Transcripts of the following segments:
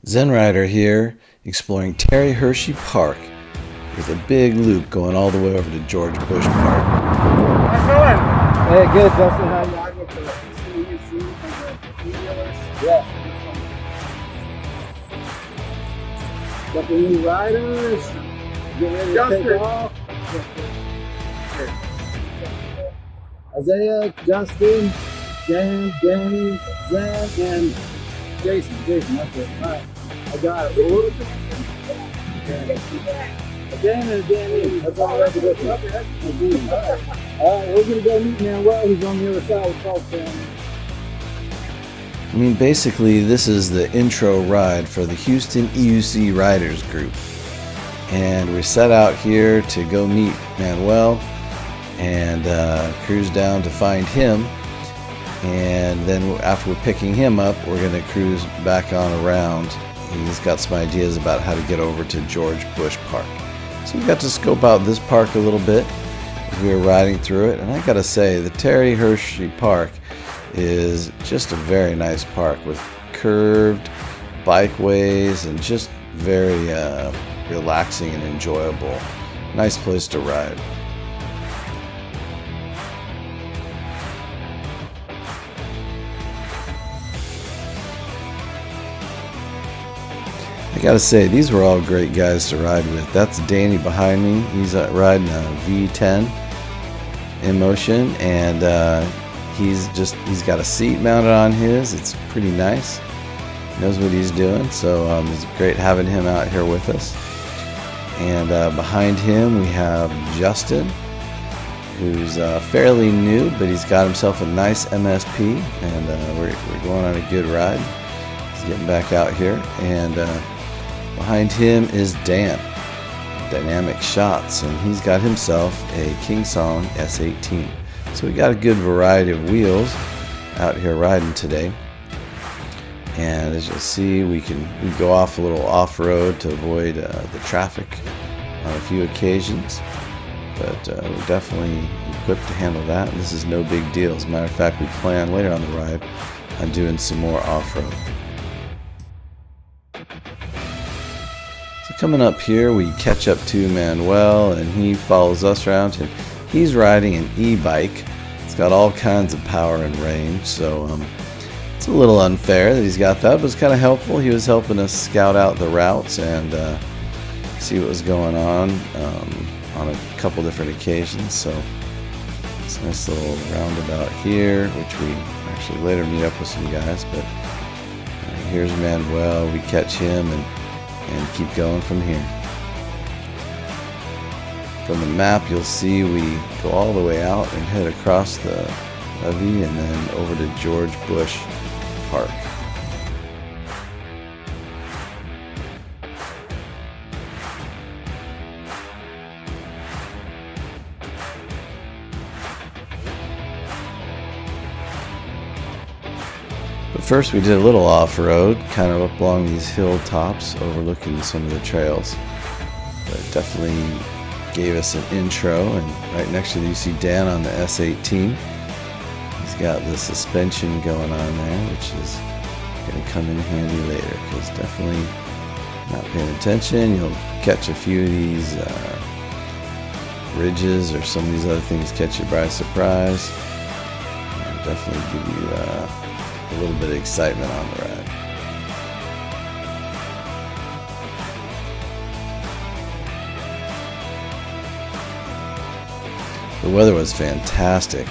ZenRyder here, exploring Terry Hershey Park with a big loop going all the way over to George Bush Park. How's it going? Hey, good, Justin. How you ride with the Houston EUC and the e-dealers? Yeah. Got the new riders. Get ready to take off. Isiah, Justin, Dan, Danny, Zen, and Jason, that's it. All right, I got it. What was it? Dan and Danny, that's all I have to do. All right, we're going to go meet Manuel. He's on the other side of the park family. I mean, basically, this is the intro ride for the Houston EUC Riders group. And we set out here to go meet Manuel and cruise down to find him. And then after we're picking him up, we're going to cruise back on around. He's got some ideas about how to get over to George Bush Park. So we got to scope out this park a little bit as we were riding through it. And I got to say, the Terry Hershey Park is just a very nice park with curved bikeways and just very relaxing and enjoyable. Nice place to ride. I gotta say, these were all great guys to ride with. That's Danny behind me. He's riding a V10 in motion, and he's got a seat mounted on his. It's pretty nice. Knows what he's doing, so it's great having him out here with us. And behind him we have Justin, who's fairly new, but he's got himself a nice MSP, and we're going on a good ride. He's getting back out here, and behind him is Dan, Dynamic Shots, and he's got himself a King Song S18. So we got a good variety of wheels out here riding today. And as you'll see, we go off a little off-road to avoid the traffic on a few occasions. But we're definitely equipped to handle that. This is no big deal. As a matter of fact, we plan later on the ride on doing some more off-road. So coming up here, we catch up to Manuel, and he follows us around. And he's riding an e-bike. It's got all kinds of power and range, so it's a little unfair that he's got that, but it's kind of helpful. He was helping us scout out the routes and see what was going on a couple different occasions. So it's a nice little roundabout here, which we actually later meet up with some guys. But here's Manuel. We catch him and keep going from here. From the map, you'll see we go all the way out and head across the levee and then over to George Bush Park. But first we did a little off-road, kind of up along these hilltops overlooking some of the trails. But definitely gave us an intro, and right next to you see Dan on the S18. He's got the suspension going on there, which is going to come in handy later, because definitely not paying attention, you'll catch a few of these ridges or some of these other things catch you by surprise, and definitely give you a little bit of excitement on the ride. The weather was fantastic,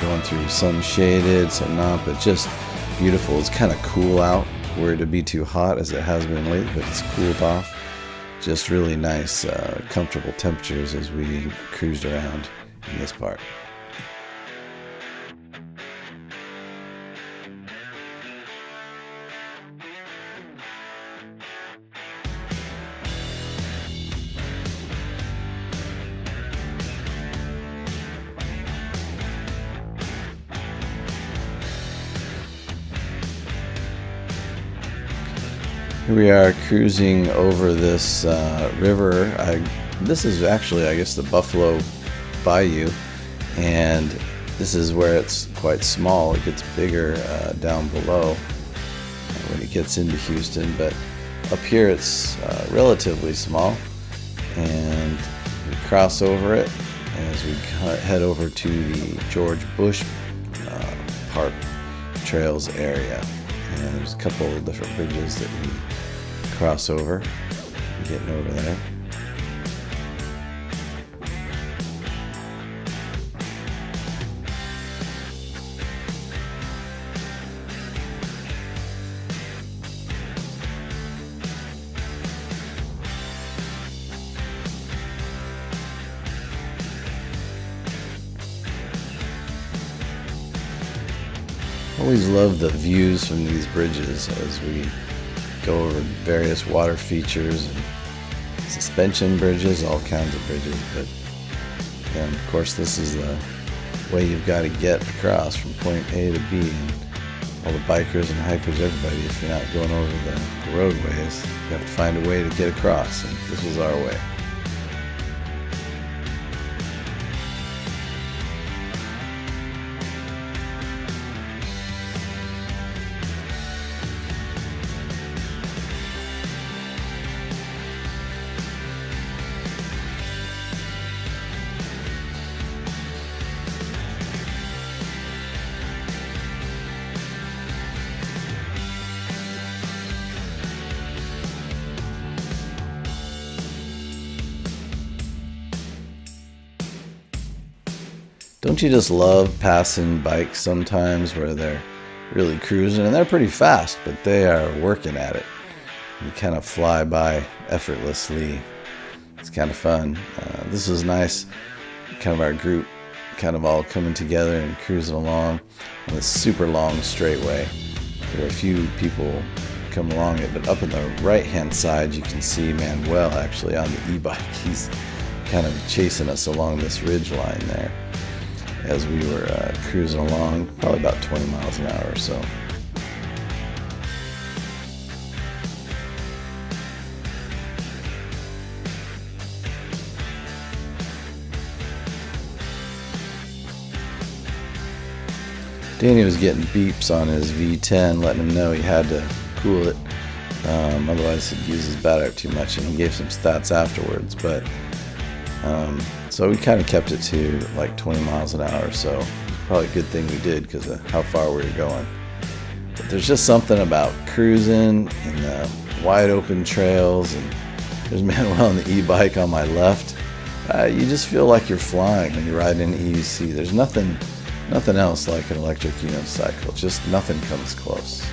going through some shaded, some not, but just beautiful. It's kind of cool out, where to be too hot as it has been lately, but it's cooled off. Just really nice, comfortable temperatures as we cruised around in this part. Here we are cruising over this river. This is actually, I guess, the Buffalo Bayou, and this is where it's quite small. It gets bigger down below when it gets into Houston, but up here it's relatively small, and we cross over it as we head over to the George Bush Park Trails area. And there's a couple of different bridges that we cross over, getting over there. Always love the views from these bridges as we go over various water features and suspension bridges, all kinds of bridges. But then, of course, this is the way you've got to get across from point A to B. And all the bikers and hikers, everybody, if you're not going over the roadways, you have to find a way to get across. And this was our way. Don't you just love passing bikes sometimes where they're really cruising, and they're pretty fast, but they are working at it. You kind of fly by effortlessly. It's kind of fun. This was nice, kind of our group kind of all coming together and cruising along on this super long straightway. There were a few people come along it, but up in the right hand side you can see Manuel actually on the e-bike. He's kind of chasing us along this ridge line there as we were cruising along, probably about 20 miles an hour or so. Danny was getting beeps on his V10, letting him know he had to cool it, otherwise he'd use his battery too much, and he gave some stats afterwards. But so we kind of kept it to like 20 miles an hour, so probably a good thing we did because of how far we were going. But there's just something about cruising in the wide open trails, and there's Manuel on the e-bike on my left. You just feel like you're flying when you're riding an EUC. There's nothing else like an electric unicycle. Just nothing comes close.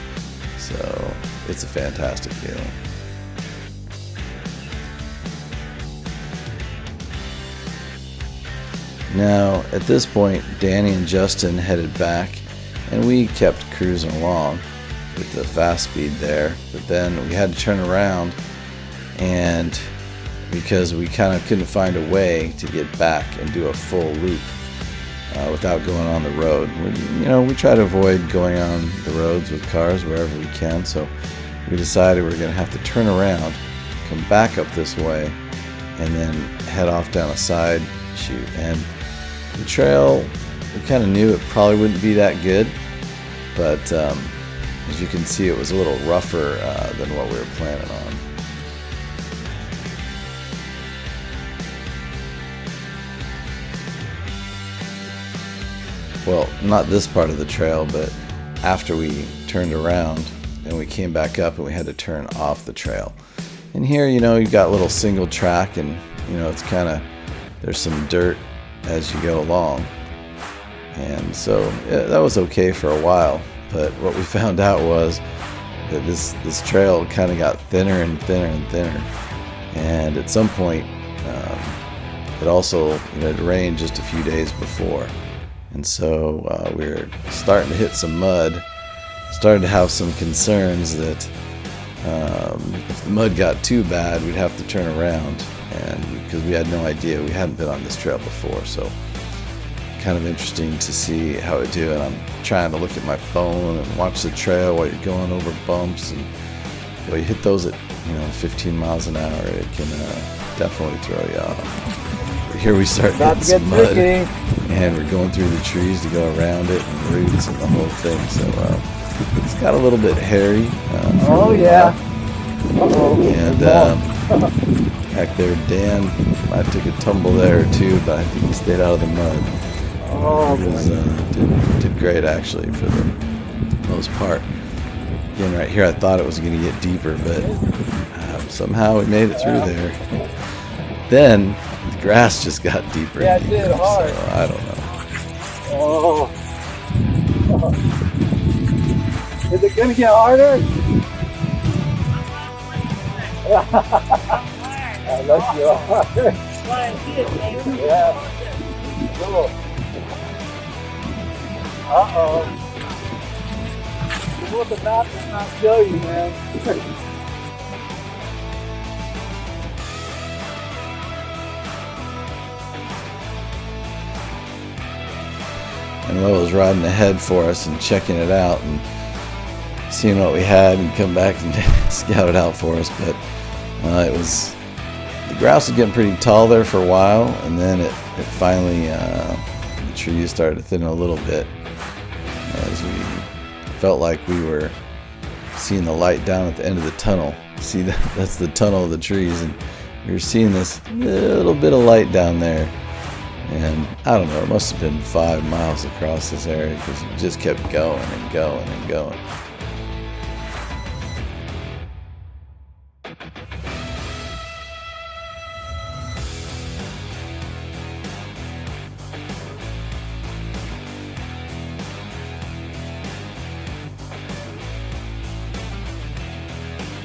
So it's a fantastic feeling. Now, at this point, Danny and Justin headed back, and we kept cruising along with the fast speed there. But then we had to turn around, and because we kind of couldn't find a way to get back and do a full loop without going on the road. We try to avoid going on the roads with cars wherever we can, so we decided we were going to have to turn around, come back up this way, and then head off down a side chute. And the trail, we kind of knew it probably wouldn't be that good, but as you can see, it was a little rougher than what we were planning on. Well, not this part of the trail, but after we turned around and we came back up and we had to turn off the trail. And here, you've got a little single track, and it's kind of, there's some dirt as you go along. And so that was okay for a while, but what we found out was that this trail kind of got thinner and thinner and thinner. And at some point, it also, it rained just a few days before. And so we were starting to hit some mud, started to have some concerns that if the mud got too bad, we'd have to turn around, and because we had no idea, we hadn't been on this trail before. So kind of interesting to see how it do. And I'm trying to look at my phone and watch the trail while you're going over bumps, and when you hit those at 15 miles an hour, it can definitely throw you off. Here we start hitting some mud, and we're going through the trees to go around it, and roots and the whole thing. So it's got a little bit hairy. Oh yeah. And heck, there, Dan, I took a tumble there too, but I think he stayed out of the mud. He was, did great actually for the most part. Again, right here, I thought it was going to get deeper, but somehow it made it through there. Then the grass just got deeper. Yeah, and it deeper, did hard. So I don't know. Oh. Is it gonna get harder? Unless you are. Yeah. Cool. Uh-oh. This is what the map does not show you, man. Manuel was riding ahead for us and checking it out and seeing what we had and come back and scout it out for us. But the grass was getting pretty tall there for a while, and then it finally the trees started to thin a little bit as we felt like we were seeing the light down at the end of the tunnel. See, that's the tunnel of the trees, and we were seeing this little bit of light down there. And I don't know, it must have been 5 miles across this area because it just kept going and going and going.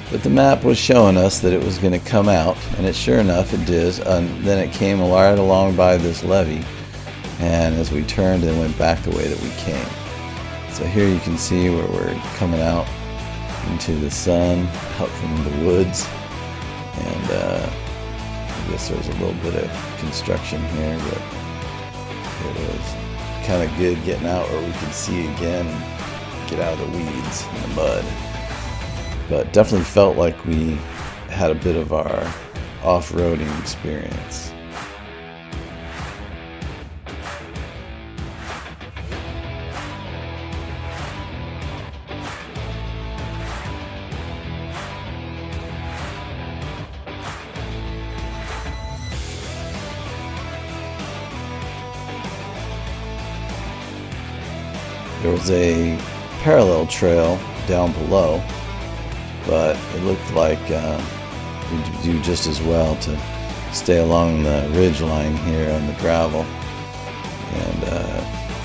But the map was showing us that it was going to come out, and sure enough it did. And then it came right along by this levee, and as we turned and went back the way that we came. So here you can see where we're coming out into the sun, out from the woods, and I guess there's a little bit of construction here, but it was kind of good getting out where we could see again and get out of the weeds and the mud. But definitely felt like we had a bit of our off-roading experience. There was a parallel trail down below, but it looked like we'd do just as well to stay along the ridge line here on the gravel and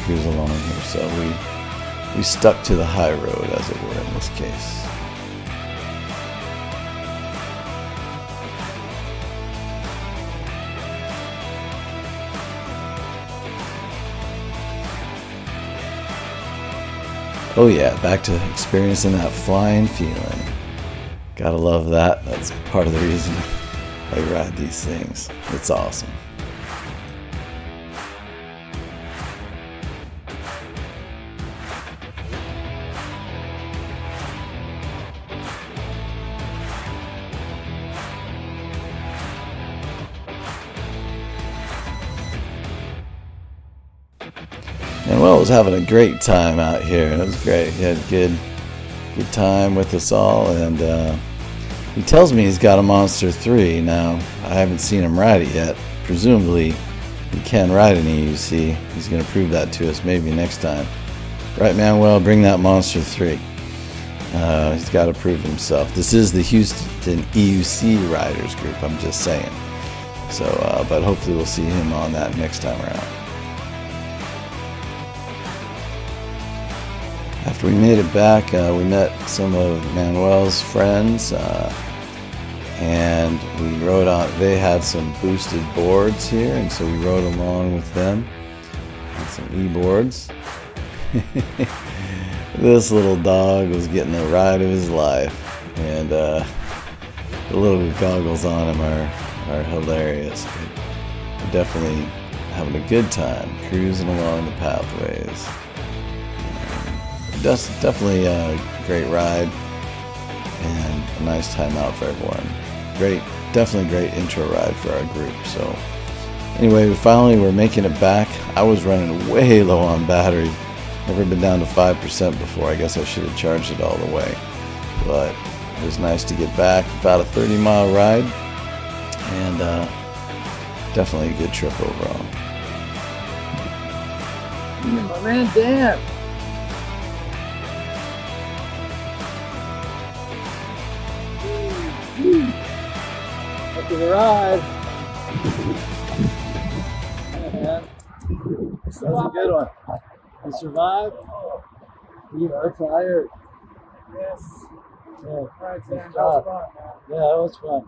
cruise along here. So we stuck to the high road, as it were, in this case. Oh yeah, back to experiencing that flying feeling. Gotta love that. That's part of the reason I ride these things. It's awesome. Manuel was having a great time out here. It was great. He had a good time with us all, and he tells me he's got a Monster 3. Now, I haven't seen him ride it yet. Presumably, he can ride an EUC. He's going to prove that to us maybe next time. Right, Manuel? Bring that Monster 3. He's got to prove himself. This is the Houston EUC Riders group, I'm just saying. So, but hopefully we'll see him on that next time around. After we made it back, we met some of Manuel's friends, and we rode on. They had some boosted boards here, and so we rode along with them on some e-boards. This little dog was getting the ride of his life, and the little goggles on him are hilarious. But we're definitely having a good time cruising along the pathways. That's definitely a great ride and a nice time out for everyone. Definitely great intro ride for our group. So anyway, we finally were making it back. I was running way low on battery. Never been down to 5% before. I guess I should have charged it all the way. But It was nice to get back. About a 30-mile ride, and definitely a good trip overall. My man Dan. Up to the ride. Yeah, man. That was a good one. You survived? You are tired. Yes. Yeah. All right, Dan. That was fun, man. Yeah, that was fun.